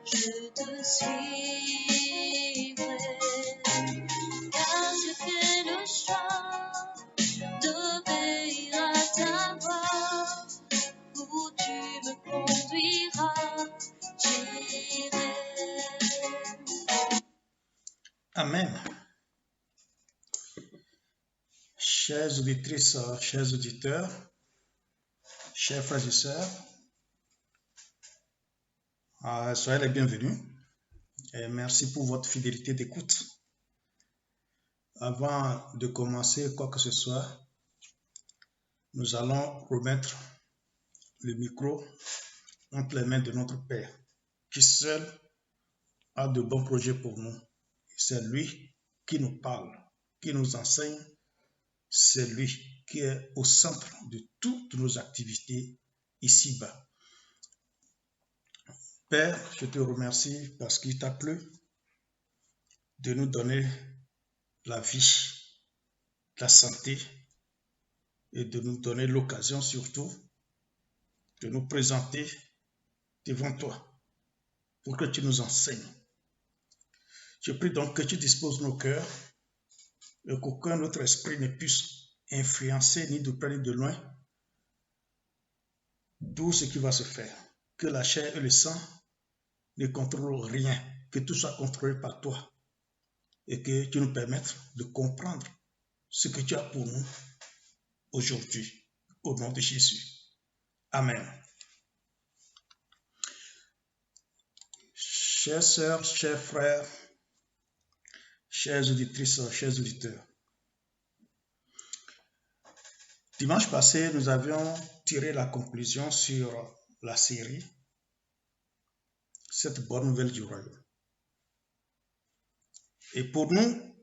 je te suivrai, car j'ai fait le choix d'obéir à ta voix, où tu me conduiras, j'irai. Amen. Chères auditrices, chers auditeurs, chers frères et sœurs, soyez les bienvenus et merci pour votre fidélité d'écoute. Avant de commencer quoi que ce soit, nous allons remettre le micro entre les mains de notre Père, qui seul a de bons projets pour nous. C'est lui qui nous parle, qui nous enseigne. C'est lui qui est au centre de toutes nos activités ici-bas. Père, je te remercie parce qu'il t'a plu de nous donner la vie, la santé et de nous donner l'occasion surtout de nous présenter devant toi pour que tu nous enseignes. Je prie donc que tu disposes nos cœurs et qu'aucun autre esprit ne puisse influencer ni de près ni de loin tout ce qui va se faire. Que la chair et le sang ne contrôlent rien, que tout soit contrôlé par toi et que tu nous permettes de comprendre ce que tu as pour nous aujourd'hui, au nom de Jésus. Amen. Chères sœurs, chers frères, chères auditrices, chers auditeurs, dimanche passé, nous avions tiré la conclusion sur la série « Cette bonne nouvelle du royaume ». Et pour nous,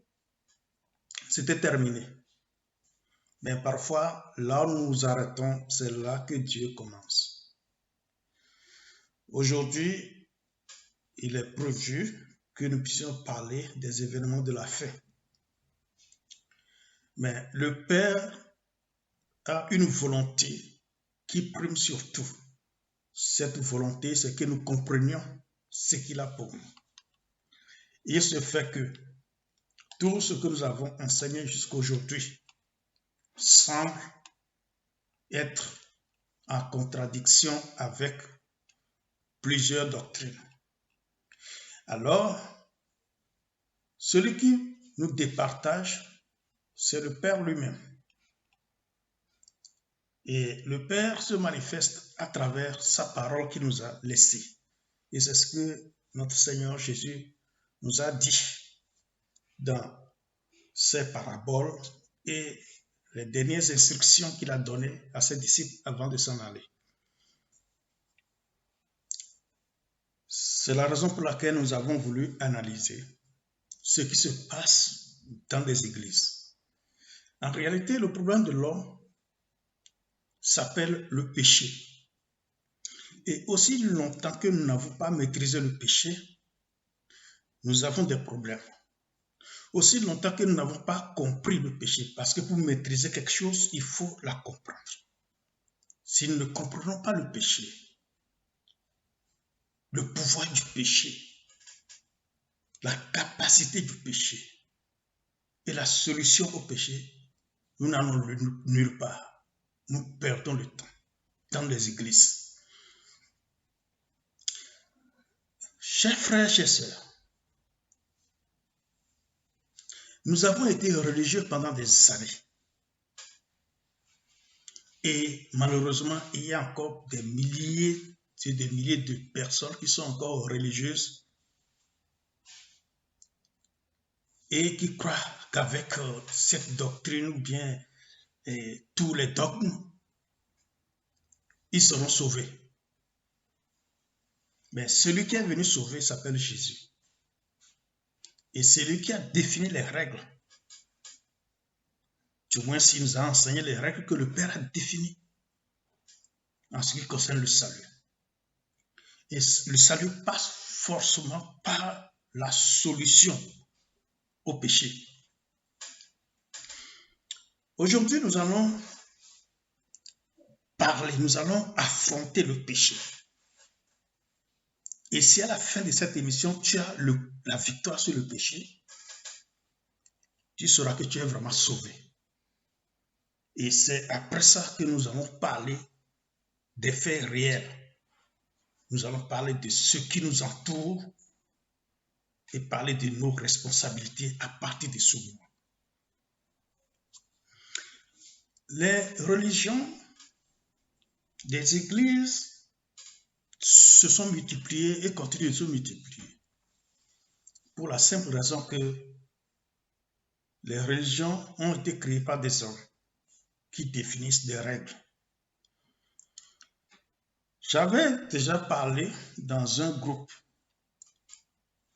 c'était terminé. Mais parfois, là où nous nous arrêtons, c'est là que Dieu commence. Aujourd'hui, il est prévu que nous puissions parler des événements de la fin. Mais le Père a une volonté qui prime sur tout. Cette volonté, c'est que nous comprenions ce qu'il a pour nous. Et il se fait que tout ce que nous avons enseigné jusqu'à aujourd'hui semble être en contradiction avec plusieurs doctrines. Alors, celui qui nous départage, c'est le Père lui-même. Et le Père se manifeste à travers sa parole qu'il nous a laissée. Et c'est ce que notre Seigneur Jésus nous a dit dans ses paraboles et les dernières instructions qu'il a données à ses disciples avant de s'en aller. C'est la raison pour laquelle nous avons voulu analyser ce qui se passe dans les églises. En réalité, le problème de l'homme s'appelle le péché. Et aussi longtemps que nous n'avons pas maîtrisé le péché, nous avons des problèmes. Aussi longtemps que nous n'avons pas compris le péché, parce que pour maîtriser quelque chose, il faut la comprendre. Si nous ne comprenons pas le péché, le pouvoir du péché, la capacité du péché et la solution au péché, nous n'allons nulle part. Nous perdons le temps dans les églises. Chers frères, chers sœurs, nous avons été religieux pendant des années. Et malheureusement, il y a encore des milliers de personnes qui sont encore religieuses et qui croient qu'avec cette doctrine ou bien tous les dogmes, ils seront sauvés. Mais celui qui est venu sauver s'appelle Jésus. Et c'est lui qui a défini les règles. Du moins, s'il nous a enseigné les règles que le Père a définies en ce qui concerne le salut. Et le salut passe forcément par la solution au péché. Aujourd'hui, nous allons parler, nous allons affronter le péché. Et si à la fin de cette émission, tu as la victoire sur le péché, tu sauras que tu es vraiment sauvé. Et c'est après ça que nous allons parler des faits réels. Nous allons parler de ce qui nous entoure et parler de nos responsabilités à partir de ce moment. Les religions des églises se sont multipliées et continuent de se multiplier. Pour la simple raison que les religions ont été créées par des hommes qui définissent des règles. J'avais déjà parlé dans un groupe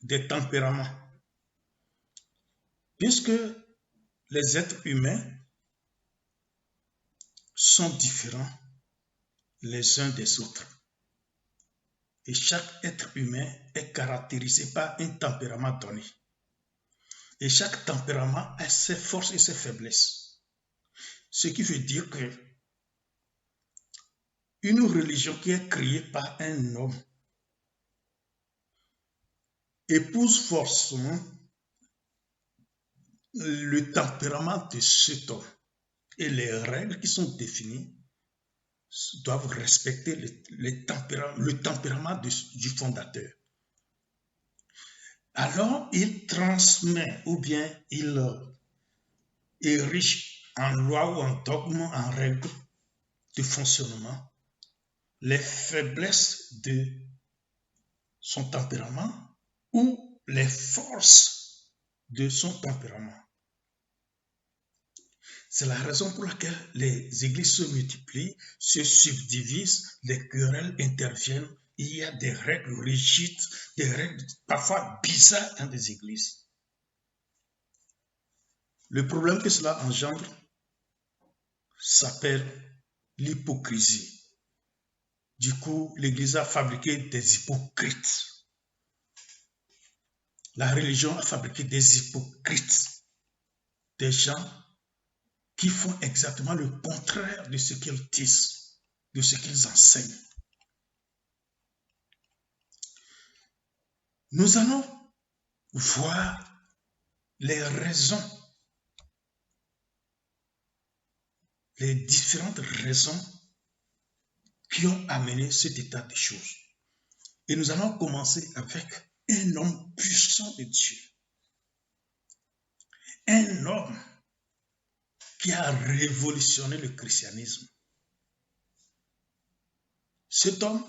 des tempéraments, puisque les êtres humains sont différents les uns des autres. Et chaque être humain est caractérisé par un tempérament donné. Et chaque tempérament a ses forces et ses faiblesses. Ce qui veut dire que une religion qui est créée par un homme épouse forcément le tempérament de cet homme. Et les règles qui sont définies doivent respecter le tempérament du fondateur. Alors, il transmet ou bien il érige en loi ou en dogme, en règle de fonctionnement, les faiblesses de son tempérament ou les forces de son tempérament. C'est la raison pour laquelle les églises se multiplient, se subdivisent, les querelles interviennent. Il y a des règles rigides, des règles parfois bizarres dans des églises. Le problème que cela engendre s'appelle l'hypocrisie. Du coup, l'Église a fabriqué des hypocrites. La religion a fabriqué des hypocrites, des gens qui font exactement le contraire de ce qu'ils disent, de ce qu'ils enseignent. Nous allons voir les raisons, les différentes raisons qui ont amené cet état de choses. Et nous allons commencer avec un homme puissant de Dieu. Un homme qui a révolutionné le christianisme. Cet homme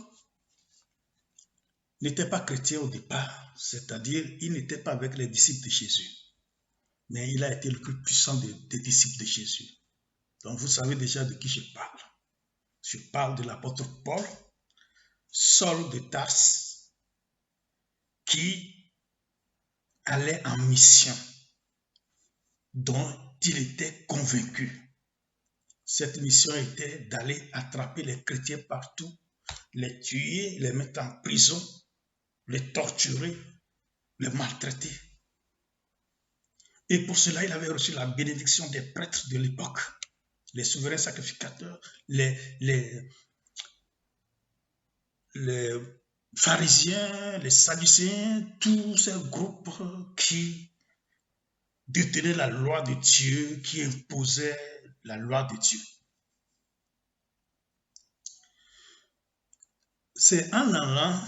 n'était pas chrétien au départ, c'est-à-dire il n'était pas avec les disciples de Jésus, mais il a été le plus puissant des disciples de Jésus. Donc vous savez déjà de qui je parle. Je parle de l'apôtre Paul, Saul de Tarse, qui allait en mission, dont il était convaincu. Cette mission était d'aller attraper les chrétiens partout, les tuer, les mettre en prison, les torturer, les maltraiter. Et pour cela, il avait reçu la bénédiction des prêtres de l'époque, les souverains sacrificateurs, les pharisiens, les sadducéens, tous ces groupes qui détenaient la loi de Dieu, qui imposaient la loi de Dieu. C'est en allant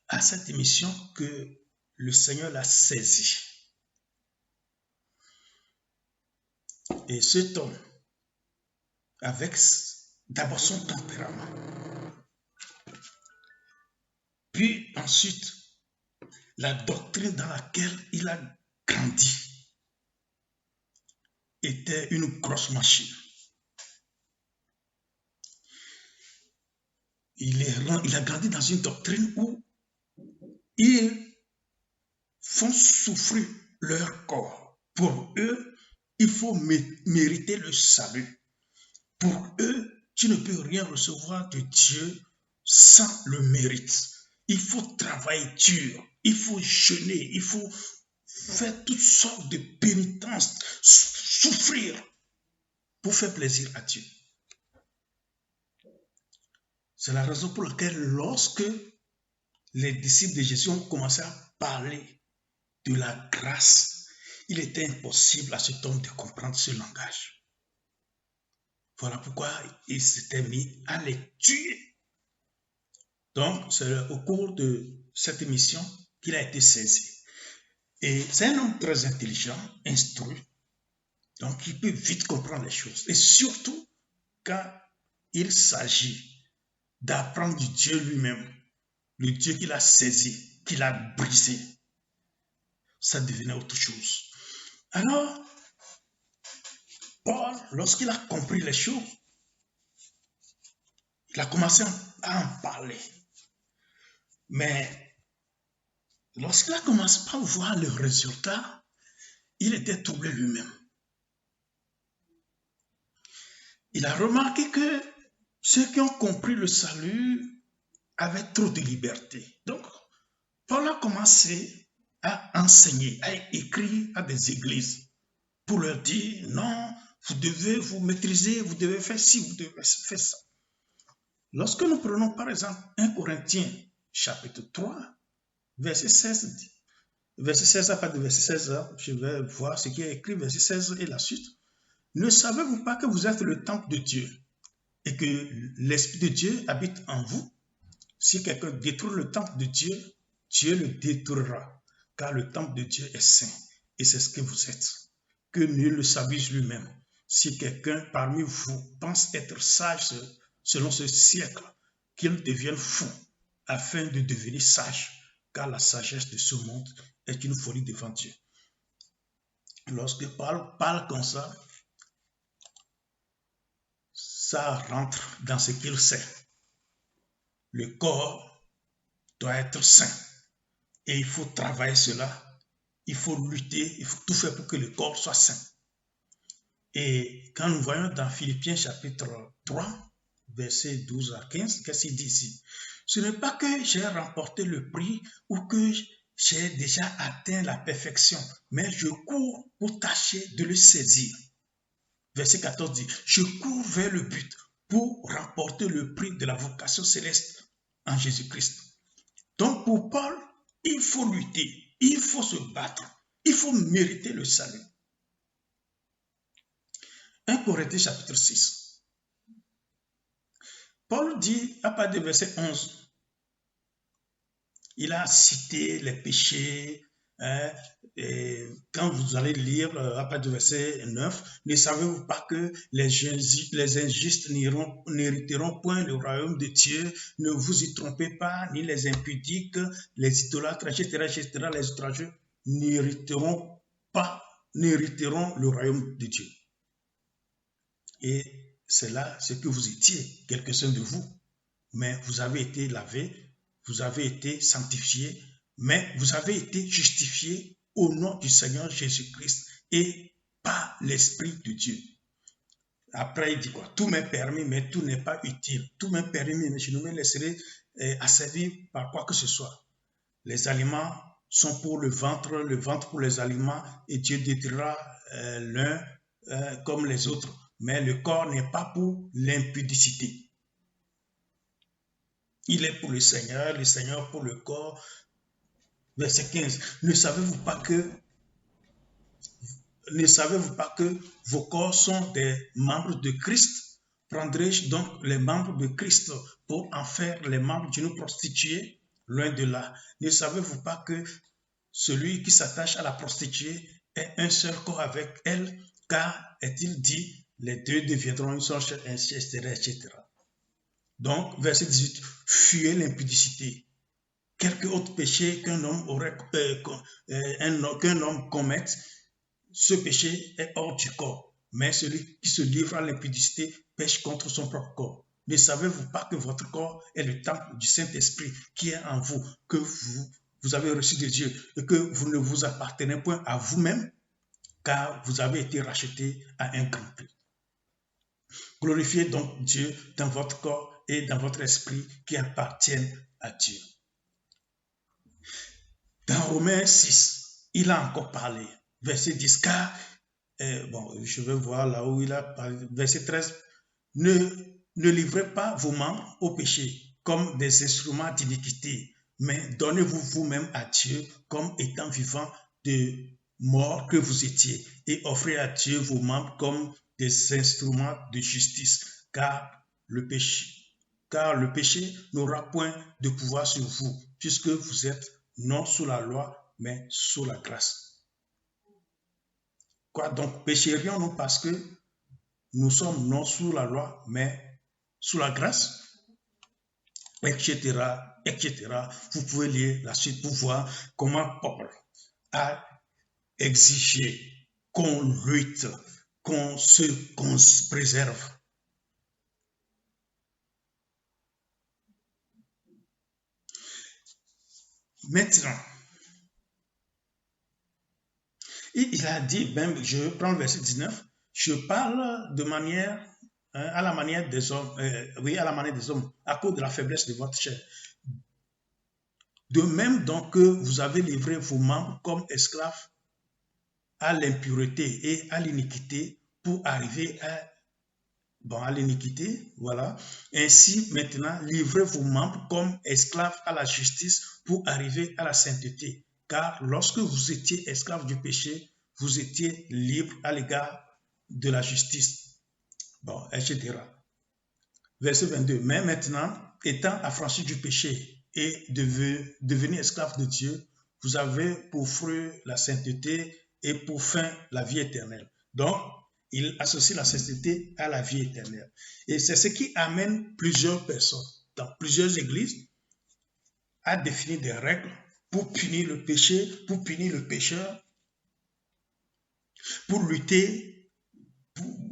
à cette émission que le Seigneur l'a saisi. Et cet homme, avec d'abord son tempérament, puis ensuite la doctrine dans laquelle il a grandi, était une grosse machine. Il a grandi dans une doctrine où ils font souffrir leur corps. Pour eux, il faut mériter le salut. Pour eux, tu ne peux rien recevoir de Dieu sans le mérite. Il faut travailler dur, il faut jeûner, il faut faire toutes sortes de pénitences, souffrir pour faire plaisir à Dieu. C'est la raison pour laquelle lorsque les disciples de Jésus ont commencé à parler de la grâce, il était impossible à cet homme de comprendre ce langage. Voilà pourquoi il s'était mis à les tuer. Donc, c'est au cours de cette émission qu'il a été saisi. Et c'est un homme très intelligent, instruit, donc il peut vite comprendre les choses. Et surtout, quand il s'agit d'apprendre du Dieu lui-même, le Dieu qu'il a saisi, qu'il a brisé, ça devenait autre chose. Alors, Paul, lorsqu'il a compris les choses, il a commencé à en parler. Mais lorsqu'il a commencé à voir le résultat, il était troublé lui-même. Il a remarqué que ceux qui ont compris le salut avaient trop de liberté. Donc, Paul a commencé à enseigner, à écrire à des églises pour leur dire, non, vous devez vous maîtriser, vous devez faire ci, vous devez faire ça. Lorsque nous prenons par exemple 1 Corinthiens chapitre 3, verset 16, verset 16 à partir de verset 16, je vais voir ce qui est écrit, verset 16 et la suite. Ne savez-vous pas que vous êtes le temple de Dieu et que l'Esprit de Dieu habite en vous? Si quelqu'un détruit le temple de Dieu, Dieu le détruira, car le temple de Dieu est saint, et c'est ce que vous êtes. Que nul ne s'abuse lui-même. Si quelqu'un parmi vous pense être sage selon ce siècle, qu'il devienne fou, afin de devenir sage, car la sagesse de ce monde est une folie devant Dieu. Lorsque Paul parle comme ça rentre dans ce qu'il sait. Le corps doit être sain et il faut travailler cela, il faut lutter, il faut tout faire pour que le corps soit sain. Et quand nous voyons dans Philippiens chapitre 3, versets 12 à 15, qu'est-ce qu'il dit ici? Ce n'est pas que j'ai remporté le prix ou que j'ai déjà atteint la perfection, mais je cours pour tâcher de le saisir. Verset 14 dit, je cours vers le but pour remporter le prix de la vocation céleste en Jésus-Christ. Donc pour Paul, il faut lutter, il faut se battre, il faut mériter le salut. 1 Corinthiens chapitre 6. Paul dit, à partir du verset 11, il a cité les péchés, et quand vous allez lire à partir du verset 9, ne savez-vous pas que les injustes n'hériteront point le royaume de Dieu? Ne vous y trompez pas, ni les impudiques, les idolâtres, etc., les outrageux n'hériteront le royaume de Dieu. Et c'est là ce que vous étiez, quelques-uns de vous. Mais vous avez été lavés, vous avez été sanctifiés, mais vous avez été justifiés au nom du Seigneur Jésus-Christ et par l'Esprit de Dieu. Après, il dit quoi? Tout m'est permis, mais tout n'est pas utile. Tout m'est permis, mais je ne me laisserai asservir par quoi que ce soit. Les aliments sont pour le ventre pour les aliments, et Dieu détruira l'un comme les autres. Mais le corps n'est pas pour l'impudicité. Il est pour le Seigneur pour le corps. Verset 15. Ne savez-vous pas que vos corps sont des membres de Christ? Prendrai-je donc les membres de Christ pour en faire les membres d'une prostituée? Loin de là. Ne savez-vous pas que celui qui s'attache à la prostituée est un seul corps avec elle? Car, est-il dit, les deux deviendront une seule chair, etc. Donc, verset 18, fuyez l'impudicité. Quelque autre péché qu'un homme commette, ce péché est hors du corps. Mais celui qui se livre à l'impudicité pêche contre son propre corps. Ne savez-vous pas que votre corps est le temple du Saint-Esprit qui est en vous, que vous avez reçu de Dieu et que vous ne vous appartenez point à vous-même, car vous avez été racheté à un grand prix. Glorifiez donc Dieu dans votre corps et dans votre esprit qui appartiennent à Dieu. Dans Romains 6, il a encore parlé. Verset 10, car, je vais voir là où il a parlé. Verset 13, ne livrez pas vos membres au péché comme des instruments d'iniquité, mais donnez-vous vous-même à Dieu comme étant vivant de mort que vous étiez, et offrez à Dieu vos membres comme des instruments de justice, car le péché n'aura point de pouvoir sur vous, puisque vous êtes non sous la loi, mais sous la grâce. Quoi donc, pécherions-nous parce que nous sommes non sous la loi, mais sous la grâce, etc., etc. Vous pouvez lire la suite pour voir comment Paul a exigé qu'on lutte, qu'on se préserve. Maintenant, il a dit, même, je prends le verset 19, je parle de manière, à la manière des hommes, oui, à la manière des hommes, à cause de la faiblesse de votre chair. De même donc que vous avez livré vos membres comme esclaves à l'impureté et à l'iniquité pour arriver à l'iniquité, voilà. Ainsi, maintenant, livrez vos membres comme esclaves à la justice pour arriver à la sainteté. Car lorsque vous étiez esclaves du péché, vous étiez libres à l'égard de la justice. Bon, etc. Verset 22. Mais maintenant, étant affranchis du péché et devenus esclaves de Dieu, vous avez pour fruit la sainteté et pour fin la vie éternelle. Donc, il associe la sainteté à la vie éternelle. Et c'est ce qui amène plusieurs personnes dans plusieurs églises à définir des règles pour punir le péché, pour punir le pécheur, pour lutter,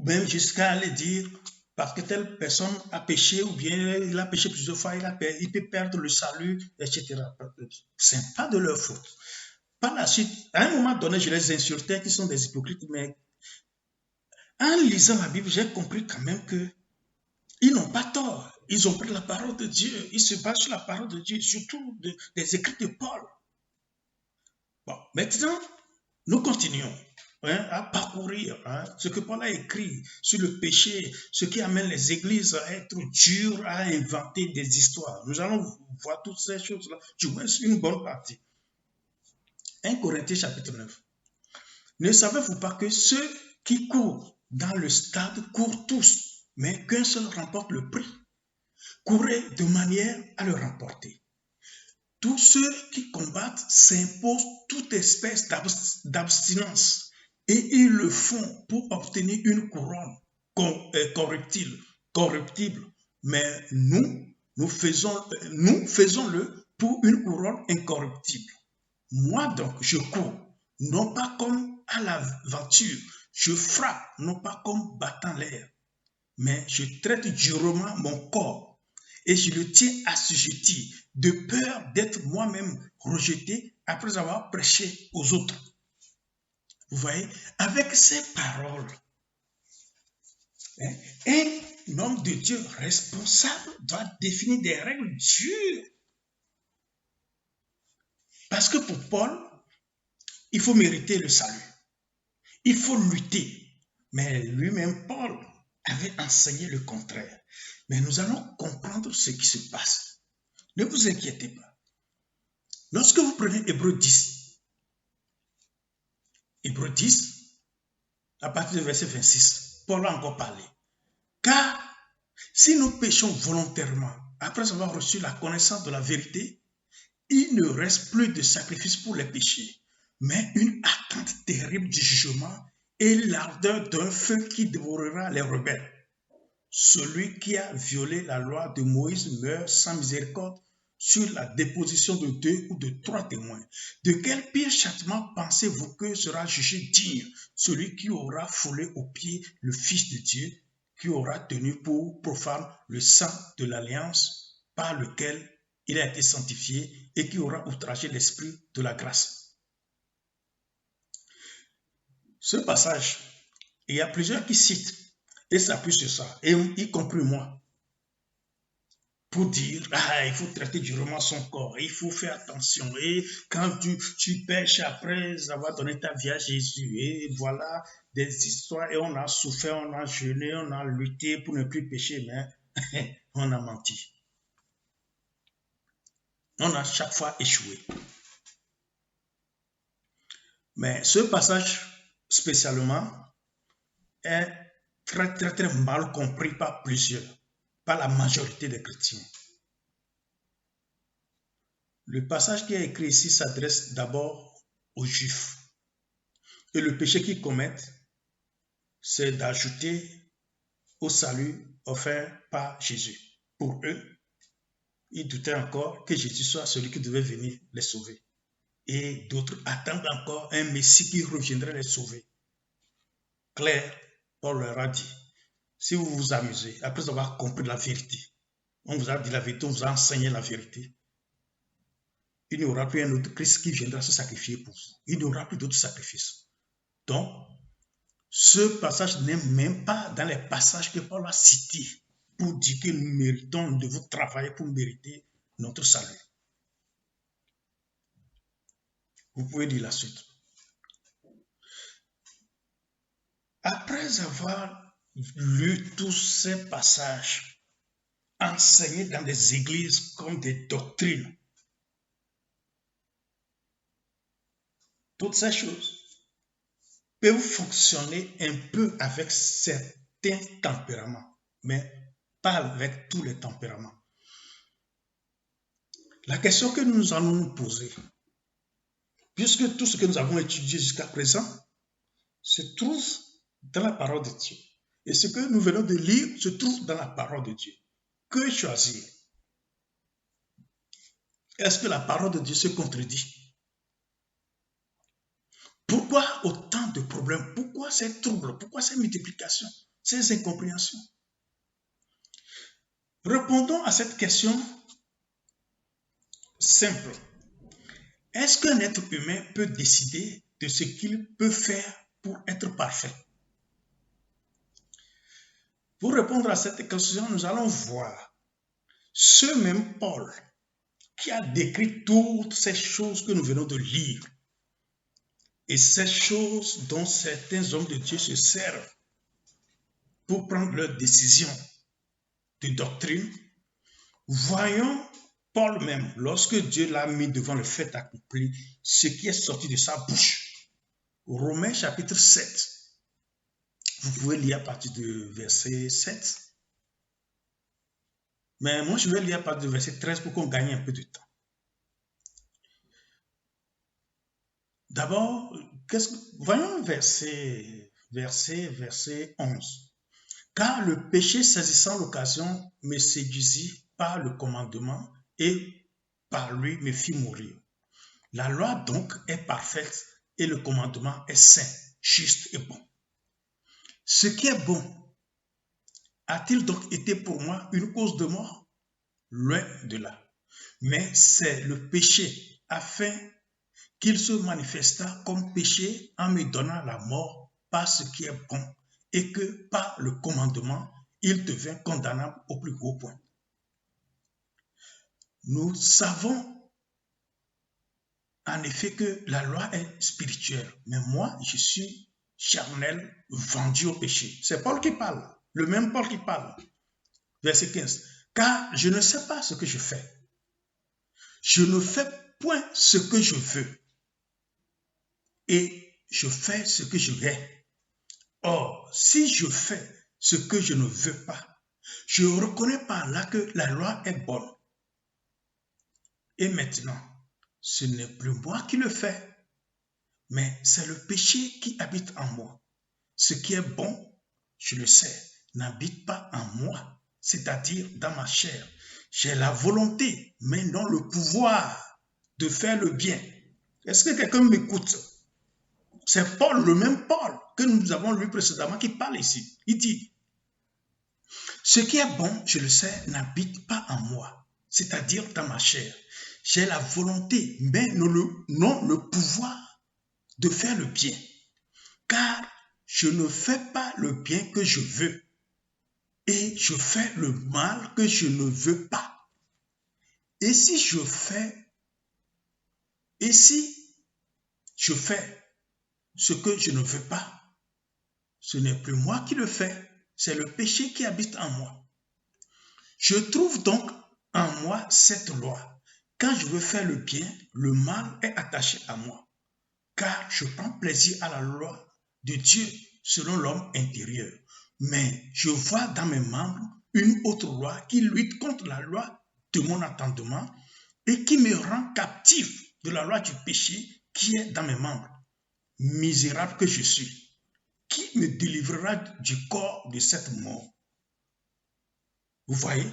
même jusqu'à aller dire parce que telle personne a péché ou bien il a péché plusieurs fois, il peut perdre le salut, etc. Ce n'est pas de leur faute. Par la suite, à un moment donné, je les insultais qui sont des hypocrites, mais en lisant la Bible, j'ai compris quand même qu'ils n'ont pas tort. Ils ont pris la parole de Dieu. Ils se basent sur la parole de Dieu, surtout des écrits de Paul. Bon, maintenant, nous continuons à parcourir ce que Paul a écrit sur le péché, ce qui amène les églises à être dures, à inventer des histoires. Nous allons voir toutes ces choses-là, du moins une bonne partie. 1 Corinthiens chapitre 9. Ne savez-vous pas que ceux qui courent dans le stade courent tous, mais qu'un seul remporte le prix? Courez de manière à le remporter. Tous ceux qui combattent s'imposent toute espèce d'abstinence et ils le font pour obtenir une couronne corruptible. Mais nous faisons-le pour une couronne incorruptible. Moi donc, je cours, non pas comme à l'aventure, je frappe, non pas comme battant l'air, mais je traite durement mon corps et je le tiens assujetti de peur d'être moi-même rejeté après avoir prêché aux autres. Vous voyez, avec ces paroles, un homme de Dieu responsable doit définir des règles dures. Parce que pour Paul, il faut mériter le salut. Il faut lutter. Mais lui-même, Paul, avait enseigné le contraire. Mais nous allons comprendre ce qui se passe. Ne vous inquiétez pas. Lorsque vous prenez Hébreux 10, à partir du verset 26, Paul a encore parlé. Car si nous péchons volontairement, après avoir reçu la connaissance de la vérité, il ne reste plus de sacrifice pour les péchés, mais une attente terrible du jugement et l'ardeur d'un feu qui dévorera les rebelles. Celui qui a violé la loi de Moïse meurt sans miséricorde sur la déposition de 2 ou de 3 témoins. De quel pire châtiment pensez-vous que sera jugé digne celui qui aura foulé aux pieds le Fils de Dieu, qui aura tenu pour profane le sang de l'alliance par lequel il a été sanctifié et qui aura outragé l'esprit de la grâce? Ce passage, il y a plusieurs qui citent et s'appuient sur ça, et y compris moi, pour dire, il faut traiter durement son corps, il faut faire attention, et quand tu pêches après avoir donné ta vie à Jésus, et voilà des histoires, et on a souffert, on a jeûné, on a lutté pour ne plus pécher, mais on a menti. On a chaque fois échoué. Mais ce passage spécialement est très mal compris par plusieurs, par la majorité des chrétiens. Le passage qui est écrit ici s'adresse d'abord aux Juifs. Et le péché qu'ils commettent, c'est d'ajouter au salut offert par Jésus. Pour eux, ils doutaient encore que Jésus soit celui qui devait venir les sauver. Et d'autres attendent encore un Messie qui reviendrait les sauver. Claire, Paul leur a dit, si vous vous amusez, après avoir compris la vérité, on vous a dit la vérité, on vous a enseigné la vérité, il n'y aura plus un autre Christ qui viendra se sacrifier pour vous. Il n'y aura plus d'autres sacrifices. Donc, ce passage n'est même pas dans les passages que Paul a cités pour dire que nous méritons, nous devons travailler pour mériter notre salut. Vous pouvez lire la suite. Après avoir lu tous ces passages enseignés dans des églises comme des doctrines, toutes ces choses peuvent fonctionner un peu avec certains tempéraments, mais pas avec tous les tempéraments. La question que nous allons nous poser, puisque tout ce que nous avons étudié jusqu'à présent se trouve dans la parole de Dieu, et ce que nous venons de lire se trouve dans la parole de Dieu, que choisir? Est-ce que la parole de Dieu se contredit? Pourquoi autant de problèmes? Pourquoi ces troubles? Pourquoi ces multiplications? Ces incompréhensions? Répondons à cette question simple. Est-ce qu'un être humain peut décider de ce qu'il peut faire pour être parfait? Pour répondre à cette question, nous allons voir ce même Paul qui a décrit toutes ces choses que nous venons de lire et ces choses dont certains hommes de Dieu se servent pour prendre leurs décisions de doctrine. Voyons Paul même, lorsque Dieu l'a mis devant le fait accompli, ce qui est sorti de sa bouche. Romains chapitre 7. Vous pouvez lire à partir du verset 7. Mais moi, je vais lire à partir du verset 13 pour qu'on gagne un peu de temps. D'abord, voyons verset 11. Car le péché saisissant l'occasion me séduisit par le commandement et par lui me fit mourir. La loi donc est parfaite et le commandement est saint, juste et bon. Ce qui est bon a-t-il donc été pour moi une cause de mort? Loin de là. Mais c'est le péché afin qu'il se manifesta comme péché en me donnant la mort par ce qui est bon et que par le commandement, il devint condamnable au plus haut point. Nous savons en effet que la loi est spirituelle, mais moi, je suis charnel, vendu au péché. C'est Paul qui parle, le même Paul qui parle. Verset 15. Car je ne sais pas ce que je fais. Je ne fais point ce que je veux. Et je fais ce que je hais. Or, si je fais ce que je ne veux pas, je reconnais par là que la loi est bonne. Et maintenant, ce n'est plus moi qui le fais, mais c'est le péché qui habite en moi. Ce qui est bon, je le sais, n'habite pas en moi, c'est-à-dire dans ma chair. J'ai la volonté, mais non le pouvoir de faire le bien. Est-ce que quelqu'un m'écoute? C'est Paul, le même Paul que nous avons lu précédemment qui parle ici. Il dit, ce qui est bon, je le sais, n'habite pas en moi, c'est-à-dire dans ma chair. J'ai la volonté, mais non le pouvoir de faire le bien. Car je ne fais pas le bien que je veux et je fais le mal que je ne veux pas. Et si je fais ce que je ne veux pas, ce n'est plus moi qui le fais, c'est le péché qui habite en moi. Je trouve donc en moi cette loi Quand je veux faire le bien, le mal est attaché à moi, car je prends plaisir à la loi de Dieu selon l'homme intérieur. Mais je vois dans mes membres une autre loi qui lutte contre la loi de mon entendement et qui me rend captif de la loi du péché qui est dans mes membres. Misérable que je suis, qui me délivrera du corps de cette mort? Vous voyez?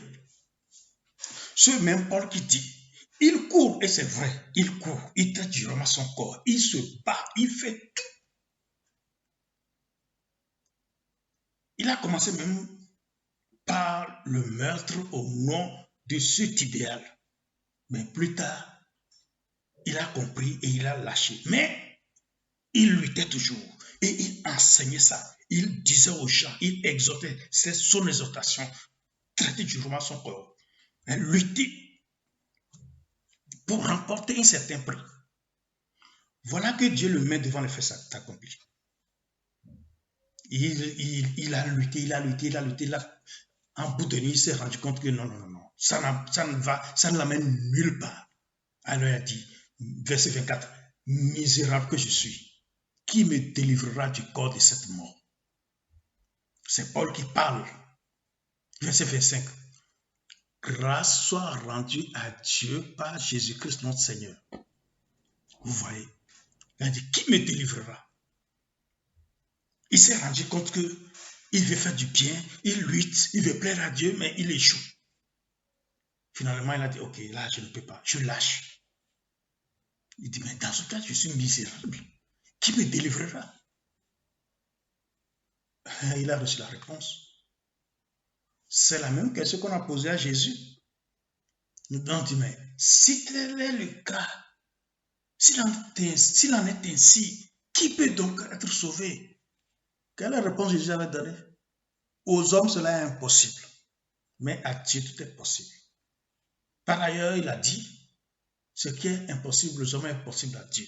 Ce même Paul qui dit, il court, et c'est vrai, il court, il traite durement son corps, il se bat, il fait tout. Il a commencé même par le meurtre au nom de cet idéal. Mais plus tard, il a compris et il a lâché. Mais il luttait toujours et il enseignait ça. Il disait aux gens, il exhortait, c'est son exhortation, traiter durement son corps, lutter pour remporter un certain prix. Voilà que Dieu le met devant les faits accomplis. Il a lutté, il a lutté, il a lutté. En bout de nuit, il s'est rendu compte que non, ça ne l'amène nulle part. Alors il a dit, verset 24, misérable que je suis, qui me délivrera du corps de cette mort? C'est Paul qui parle. Verset 25, grâce soit rendue à Dieu par Jésus-Christ notre Seigneur. Vous voyez, il a dit, qui me délivrera? Il s'est rendu compte qu'il veut faire du bien, il lutte, il veut plaire à Dieu, mais il échoue. Finalement, il a dit, ok, là, je ne peux pas, je lâche. Il dit, mais dans ce cas, je suis misérable. Qui me délivrera? Il a reçu la réponse. C'est la même question qu'on a posée à Jésus. Nous avons dit, mais si tel est le cas, s'il en est ainsi, qui peut donc être sauvé? Quelle réponse Jésus avait donnée? Aux hommes, cela est impossible, mais à Dieu, tout est possible. Par ailleurs, il a dit, ce qui est impossible aux hommes est possible à Dieu.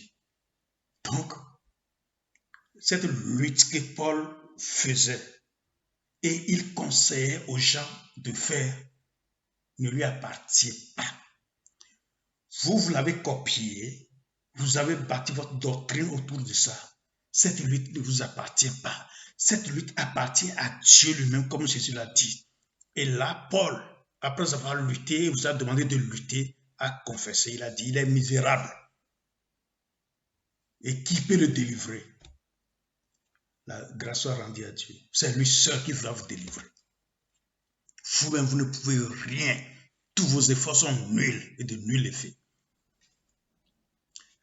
Donc, cette lutte que Paul faisait et il conseillait aux gens de faire ne lui appartient pas. Vous l'avez copié, vous avez bâti votre doctrine autour de ça. Cette lutte ne vous appartient pas. Cette lutte appartient à Dieu lui-même, comme Jésus l'a dit. Et là, Paul, après avoir lutté, vous a demandé de lutter, a confessé. Il a dit, il est misérable. Et qui peut le délivrer? La grâce soit rendue à Dieu. C'est lui seul qui va vous délivrer. Vous-même, vous ne pouvez rien. Tous vos efforts sont nuls et de nul effet.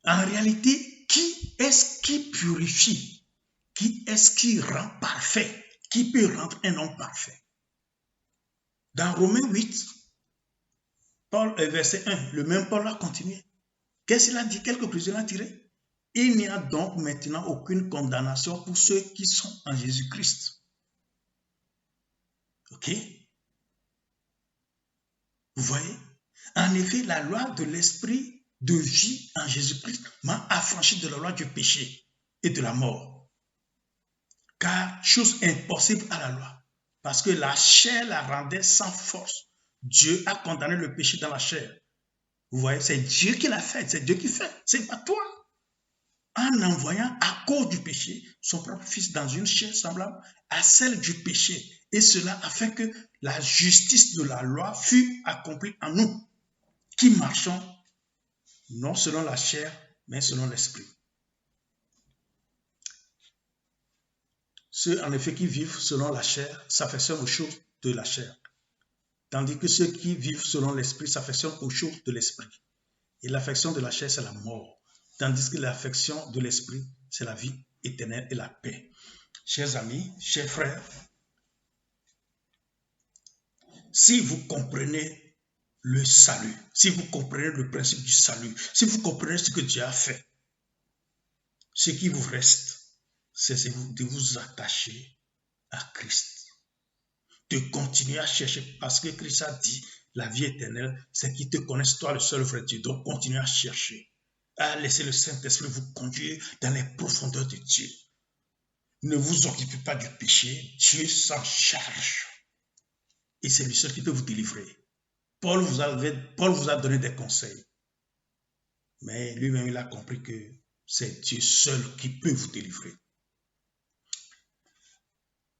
En réalité, qui est-ce qui purifie? Qui est-ce qui rend parfait? Qui peut rendre un homme parfait? Dans Romains 8, verset 1, le même Paul a continué. Qu'est-ce qu'il a dit? Quelques conclusions à tirer. Il n'y a donc maintenant aucune condamnation pour ceux qui sont en Jésus-Christ. Ok? Vous voyez? En effet, la loi de l'esprit de vie en Jésus-Christ m'a affranchi de la loi du péché et de la mort. Car chose impossible à la loi, parce que la chair la rendait sans force. Dieu a condamné le péché dans la chair. Vous voyez, c'est Dieu qui l'a fait, c'est Dieu qui fait, c'est pas toi. En envoyant à cause du péché son propre fils dans une chair semblable à celle du péché, et cela afin que la justice de la loi fût accomplie en nous, qui marchons non selon la chair, mais selon l'esprit. Ceux en effet qui vivent selon la chair s'affectionnent aux choses de la chair, tandis que ceux qui vivent selon l'esprit s'affectionnent aux choses de l'esprit. Et l'affection de la chair, c'est la mort, tandis que l'affection de l'esprit, c'est la vie éternelle et la paix. Chers amis, chers frères, si vous comprenez le salut, si vous comprenez le principe du salut, si vous comprenez ce que Dieu a fait, ce qui vous reste, c'est de vous attacher à Christ, de continuer à chercher, parce que Christ a dit, la vie éternelle, c'est qu'ils te connaissent toi le seul vrai Dieu, donc continuez à chercher, à laisser le Saint-Esprit vous conduire dans les profondeurs de Dieu. Ne vous occupez pas du péché, Dieu s'en charge. Et c'est lui seul qui peut vous délivrer. Paul vous a donné des conseils. Mais lui-même, il a compris que c'est Dieu seul qui peut vous délivrer.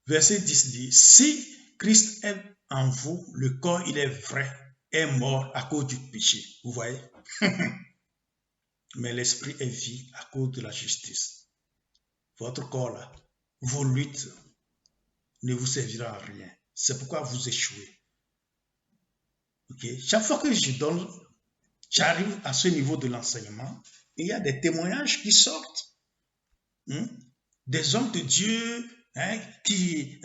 Verset 10 dit, si Christ est en vous, le corps, il est vrai, est mort à cause du péché. Vous voyez? Mais l'esprit est vie à cause de la justice. Votre corps, là, vos luttes ne vous servira à rien. C'est pourquoi vous échouez. Okay? Chaque fois que j'arrive à ce niveau de l'enseignement, il y a des témoignages qui sortent. Des hommes de Dieu qui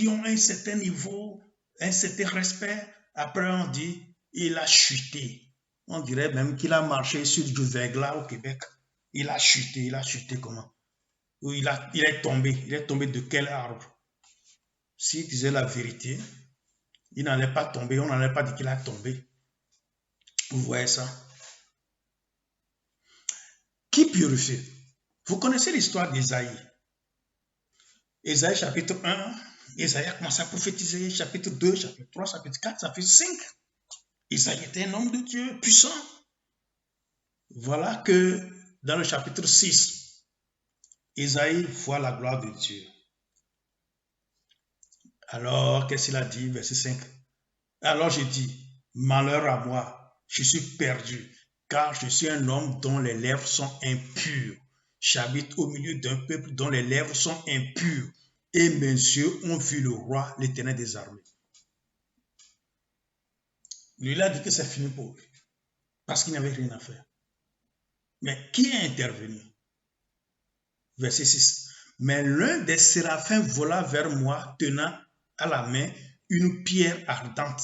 ont un certain niveau, un certain respect. Après, on dit, il a chuté. On dirait même qu'il a marché sur du verglas au Québec. Il a chuté comment? Ou il est tombé de quel arbre? S'il disait la vérité, il n'allait pas tomber, on n'allait pas dire qu'il a tombé. Vous voyez ça? Qui purifie? Vous connaissez l'histoire d'Ésaïe. Ésaïe chapitre 1, Ésaïe a commencé à prophétiser, chapitre 2, chapitre 3, chapitre 4, chapitre 5. Ésaïe était un homme de Dieu puissant. Voilà que dans le chapitre 6, Ésaïe voit la gloire de Dieu. Alors, qu'est-ce qu'il a dit, verset 5? Alors je dis, malheur à moi, je suis perdu, car je suis un homme dont les lèvres sont impures. J'habite au milieu d'un peuple dont les lèvres sont impures, et mes yeux ont vu le roi, l'Éternel des armées. Lui, il a dit que c'est fini pour lui, parce qu'il n'avait rien à faire. Mais qui est intervenu? Verset 6. Mais l'un des séraphins vola vers moi, tenant à la main une pierre ardente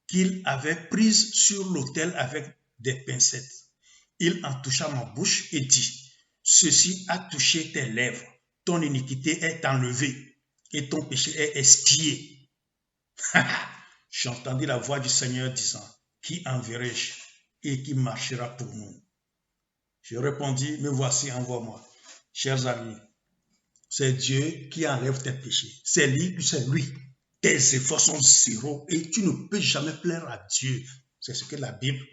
qu'il avait prise sur l'autel avec des pincettes. Il en toucha ma bouche et dit, ceci a touché tes lèvres, ton iniquité est enlevée et ton péché est expié. J'entendis la voix du Seigneur disant, qui enverrai-je et qui marchera pour nous? Je répondis, me voici, envoie-moi. Chers amis, c'est Dieu qui enlève tes péchés. C'est lui. Tes efforts sont zéro et tu ne peux jamais plaire à Dieu. C'est ce que la Bible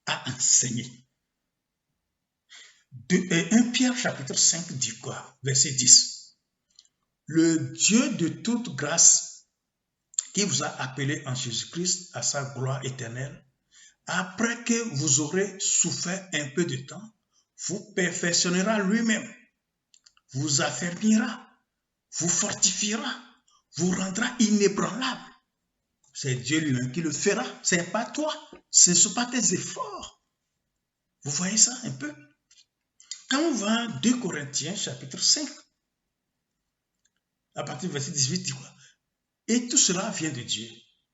a enseigné. 1 Pierre chapitre 5 dit quoi? Verset 10. Le Dieu de toute grâce qui vous a appelé en Jésus-Christ à sa gloire éternelle, après que vous aurez souffert un peu de temps, vous perfectionnera lui-même, vous affermira, vous fortifiera, vous rendra inébranlable. C'est Dieu lui-même qui le fera. Ce n'est pas toi. Ce ne sont pas tes efforts. Vous voyez ça un peu? Quand on va à 2 Corinthiens chapitre 5, à partir du verset 18, dit quoi? Et tout cela vient de Dieu,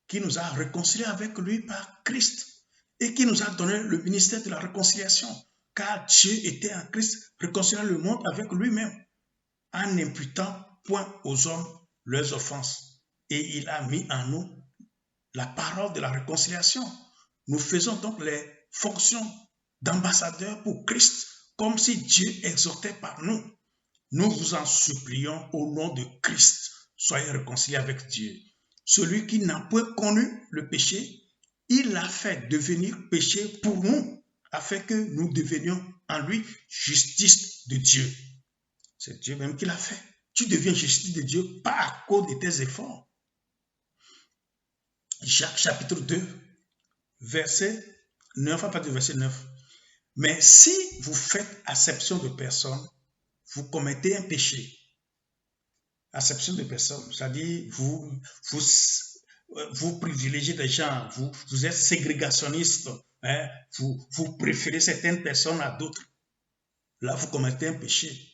qui nous a réconciliés avec lui par Christ et qui nous a donné le ministère de la réconciliation. Car Dieu était en Christ, réconciliant le monde avec lui-même, en n'imputant point aux hommes leurs offenses. Et il a mis en nous la parole de la réconciliation. Nous faisons donc les fonctions d'ambassadeurs pour Christ, comme si Dieu exhortait par nous. Nous vous en supplions au nom de Christ, soyez réconciliés avec Dieu. Celui qui n'a point connu le péché, il l'a fait devenir péché pour nous, afin que nous devenions en lui justice de Dieu. C'est Dieu même qui l'a fait. Tu deviens justice de Dieu pas à cause de tes efforts. Jacques chapitre 2, verset 9, à partir du verset 9. Mais si vous faites acception de personne, vous commettez un péché. Acception de personne, c'est-à-dire vous privilégiez des gens, vous êtes ségrégationniste, vous préférez certaines personnes à d'autres. Là, vous commettez un péché.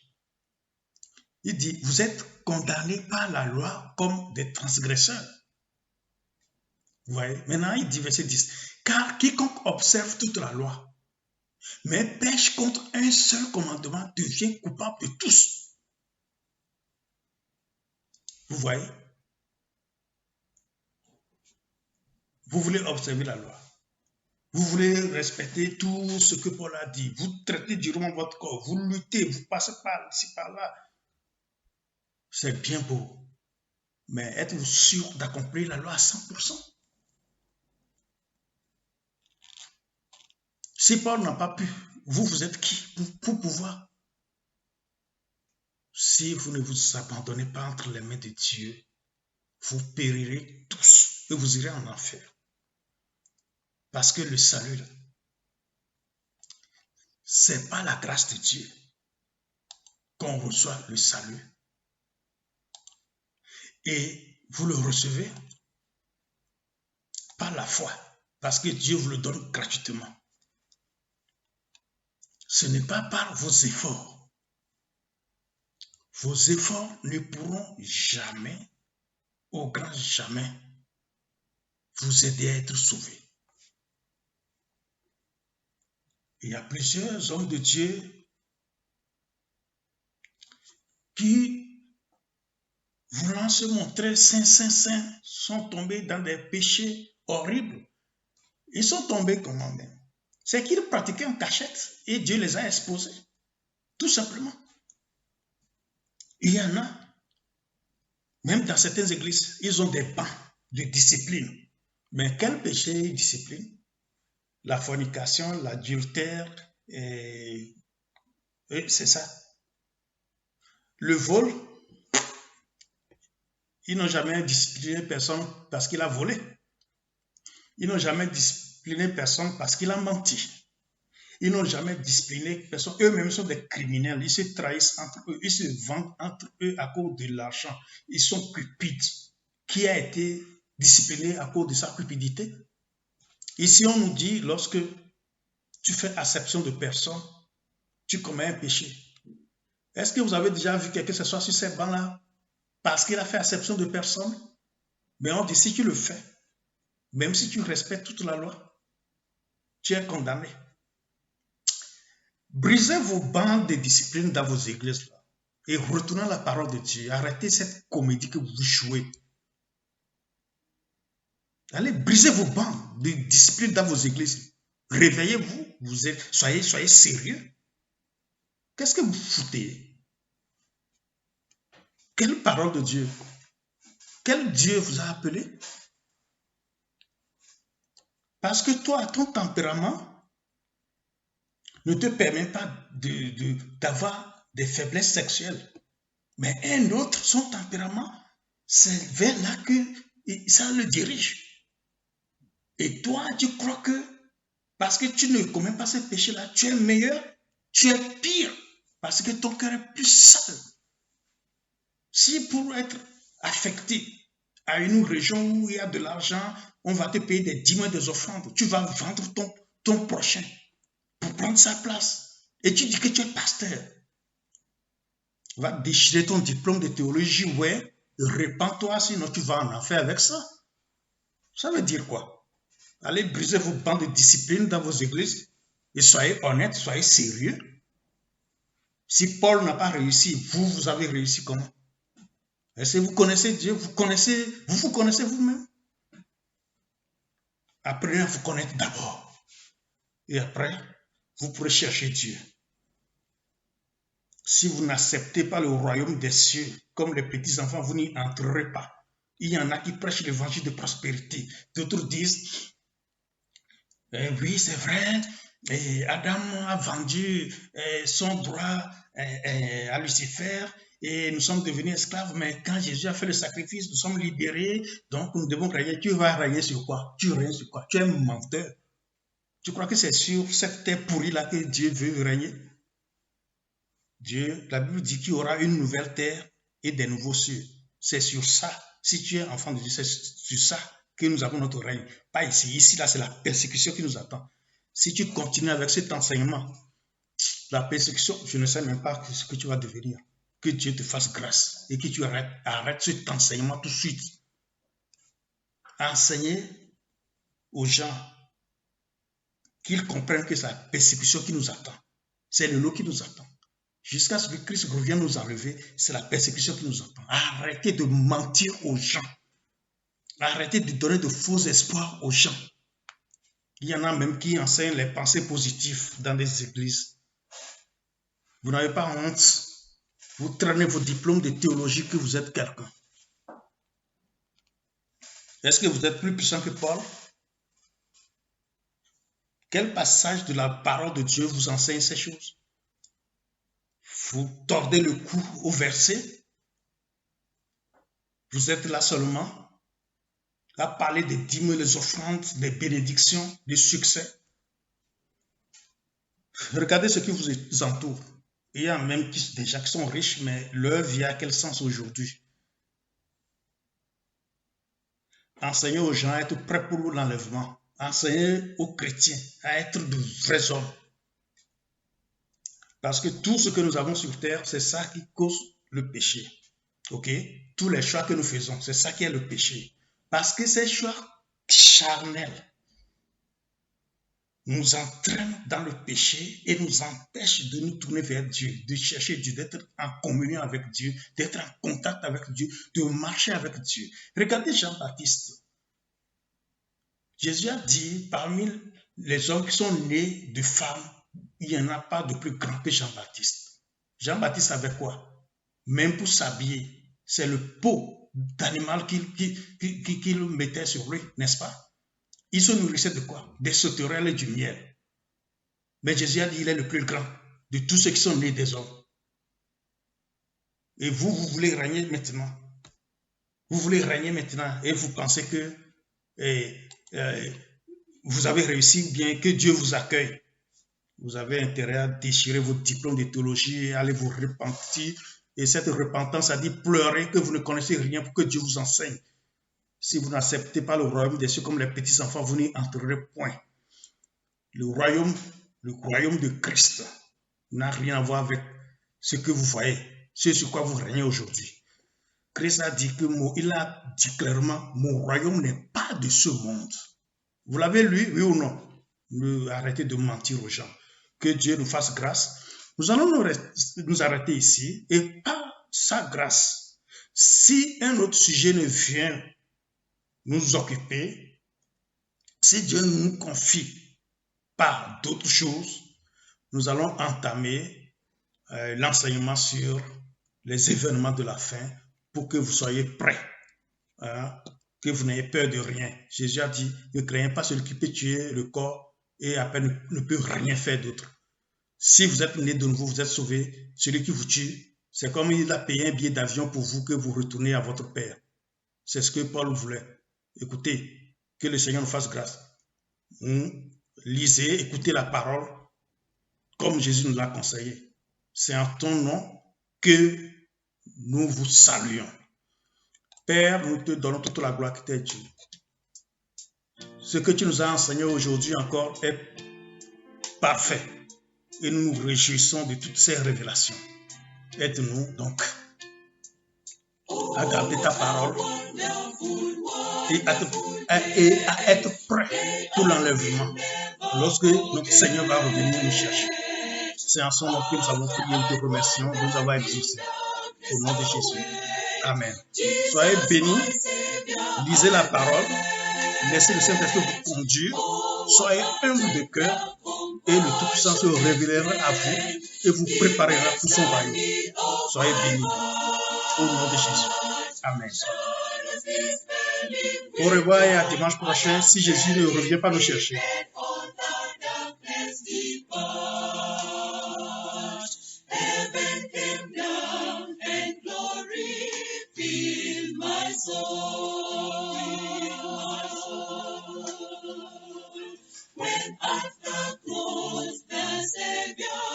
Il dit, vous êtes condamnés par la loi comme des transgresseurs. Vous voyez? Maintenant, il dit, verset 10, car quiconque observe toute la loi, mais pêche contre un seul commandement, devient coupable de tous. Vous voyez? Vous voulez observer la loi. Vous voulez respecter tout ce que Paul a dit. Vous traitez durement votre corps. Vous luttez, vous passez par ici, par là. C'est bien beau. Mais êtes-vous sûr d'accomplir la loi à 100%? Si Paul n'a pas pu, vous êtes qui pour pouvoir? Si vous ne vous abandonnez pas entre les mains de Dieu, vous périrez tous et vous irez en enfer. Parce que le salut, c'est pas la grâce de Dieu qu'on reçoit le salut. Et vous le recevez par la foi, parce que Dieu vous le donne gratuitement. Ce n'est pas par vos efforts. Vos efforts ne pourront jamais, au grand jamais, vous aider à être sauvés. Il y a plusieurs hommes de Dieu qui, voulant se montrer saints, sont tombés dans des péchés horribles. Ils sont tombés comment même? C'est qu'ils pratiquaient en cachette et Dieu les a exposés. Tout simplement. Il y en a, même dans certaines églises, ils ont des bancs de discipline. Mais quel péché et discipline? La fornication, l'adultère, c'est ça. Le vol, ils n'ont jamais discipliné personne parce qu'il a volé. Ils n'ont jamais discipliné personne parce qu'il a menti. Ils n'ont jamais discipliné personne. Eux-mêmes sont des criminels. Ils se trahissent entre eux. Ils se vendent entre eux à cause de l'argent. Ils sont cupides. Qui a été discipliné à cause de sa cupidité? Ici, on nous dit, lorsque tu fais acception de personne, tu commets un péché. Est-ce que vous avez déjà vu quelqu'un s'asseoir sur ces bancs-là parce qu'il a fait acception de personne? Mais on dit, si tu le fais, même si tu respectes toute la loi, tu es condamné. Brisez vos bandes de discipline dans vos églises là, et retournez à la parole de Dieu. Arrêtez cette comédie que vous jouez. Allez, brisez vos bandes de discipline dans vos églises. Réveillez-vous, soyez sérieux. Qu'est-ce que vous foutez? Quelle parole de Dieu? Quel Dieu vous a appelé? Parce que toi, ton tempérament ne te permet pas d'avoir des faiblesses sexuelles. Mais un autre, son tempérament, c'est vers là que ça le dirige. Et toi, tu crois que parce que tu ne commets pas ce péché-là, tu es meilleur, tu es pire, parce que ton cœur est plus sale. Si pour être affecté à une région où il y a de l'argent, on va te payer des dîmes, des offrandes, tu vas vendre ton prochain pour prendre sa place. Et tu dis que tu es pasteur. Va déchirer ton diplôme de théologie, ouais, répands-toi, sinon tu vas en enfer avec ça. Ça veut dire quoi? Allez briser vos bancs de discipline dans vos églises et soyez honnêtes, soyez sérieux. Si Paul n'a pas réussi, vous avez réussi comment? Est-ce que vous connaissez Dieu? Vous vous connaissez vous-même? Apprenez à vous connaître d'abord. Et après, vous pourrez chercher Dieu. Si vous n'acceptez pas le royaume des cieux, comme les petits enfants, vous n'y entrerez pas. Il y en a qui prêchent l'évangile de prospérité. D'autres disent, oui, c'est vrai, Adam a vendu son droit à Lucifer et nous sommes devenus esclaves, mais quand Jésus a fait le sacrifice, nous sommes libérés, donc nous devons régner. Tu vas régner sur quoi? Tu règnes sur quoi? Tu es un menteur. Tu crois que c'est sur cette terre pourrie-là que Dieu veut régner? Dieu, la Bible dit qu'il y aura une nouvelle terre et des nouveaux cieux. C'est sur ça, si tu es enfant de Dieu, c'est sur ça que nous avons notre règne. Pas ici. Ici, là, c'est la persécution qui nous attend. Si tu continues avec cet enseignement, la persécution, je ne sais même pas ce que tu vas devenir. Que Dieu te fasse grâce et que tu arrêtes cet enseignement tout de suite. Enseigner aux gens qu'ils comprennent que c'est la persécution qui nous attend. C'est le lot qui nous attend. Jusqu'à ce que Christ revienne nous enlever, c'est la persécution qui nous attend. Arrêtez de mentir aux gens. Arrêtez de donner de faux espoirs aux gens. Il y en a même qui enseignent les pensées positives dans des églises. Vous n'avez pas honte. Vous traînez vos diplômes de théologie que vous êtes quelqu'un. Est-ce que vous êtes plus puissant que Paul? Quel passage de la parole de Dieu vous enseigne ces choses? Vous tordez le cou au verset. Vous êtes là seulement à parler des dîmes, les offrandes, des bénédictions, des succès. Regardez ce qui vous entoure. Il y a même des gens qui sont riches, mais leur vie a quel sens aujourd'hui? Enseignez aux gens à être prêts pour l'enlèvement. Enseignez aux chrétiens à être de vrais hommes. Parce que tout ce que nous avons sur terre, c'est ça qui cause le péché. Ok? Tous les choix que nous faisons, c'est ça qui est le péché. Parce que ces choix charnels nous entraînent dans le péché et nous empêchent de nous tourner vers Dieu, de chercher Dieu, d'être en communion avec Dieu, d'être en contact avec Dieu, de marcher avec Dieu. Regardez Jean-Baptiste. Jésus a dit, parmi les hommes qui sont nés de femmes, il n'y en a pas de plus grand que Jean-Baptiste. Jean-Baptiste avait quoi? Même pour s'habiller, c'est le peau d'animal qu'il mettait sur lui, n'est-ce pas? Il se nourrissait de quoi? Des sauterelles et du miel. Mais Jésus a dit, il est le plus grand de tous ceux qui sont nés des hommes. Et vous voulez régner maintenant. Vous voulez régner maintenant et vous pensez que vous avez réussi bien, que Dieu vous accueille. Vous avez intérêt à déchirer vos diplômes de théologie et aller vous repentir. Et cette repentance a dit pleurer que vous ne connaissez rien pour que Dieu vous enseigne. Si vous n'acceptez pas le royaume des cieux comme les petits enfants, vous n'y entrerez point. Le royaume de Christ n'a rien à voir avec ce que vous voyez, ce sur quoi vous régnez aujourd'hui. Christ a dit il a dit clairement, mon royaume n'est pas de ce monde. Vous l'avez lu, oui ou non? Arrêtez de mentir aux gens. Que Dieu nous fasse grâce. Nous allons nous arrêter ici et par sa grâce, si un autre sujet ne vient nous occuper, si Dieu nous confie par d'autres choses, nous allons entamer l'enseignement sur les événements de la fin pour que vous soyez prêts, que vous n'ayez peur de rien. Jésus a dit, ne craignez pas celui qui peut tuer le corps et après ne peut rien faire d'autre. Si vous êtes né de nouveau, vous êtes sauvé, celui qui vous tue, c'est comme il a payé un billet d'avion pour vous que vous retournez à votre Père. C'est ce que Paul voulait. Écoutez, que le Seigneur nous fasse grâce. Lisez, écoutez la parole comme Jésus nous l'a conseillé. C'est en ton nom que nous vous saluons. Père, nous te donnons toute la gloire qui t'est due. Ce que tu nous as enseigné aujourd'hui encore est parfait. Et nous nous réjouissons de toutes ces révélations. Aide-nous donc à garder ta parole et à être prêt pour l'enlèvement lorsque notre Seigneur va revenir nous chercher. C'est en son nom que nous avons prié, nous te remercions de nous avoir exaucés. Au nom de Jésus. Amen. Soyez bénis, lisez la parole, laissez le Saint-Esprit vous conduire, soyez humbles de cœur et le Tout-Puissant se révélera à vous et vous préparera pour son royaume. Soyez bénis. Au nom de Jésus. Amen. Au revoir et à dimanche prochain si Jésus ne revient pas nous chercher. When at the cross the Savior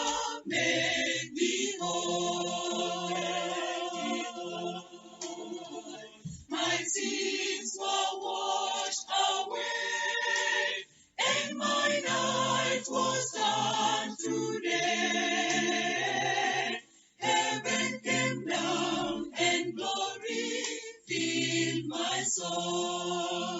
made me whole, my sins were washed away, and my night was done today. Heaven came down, and glory filled my soul.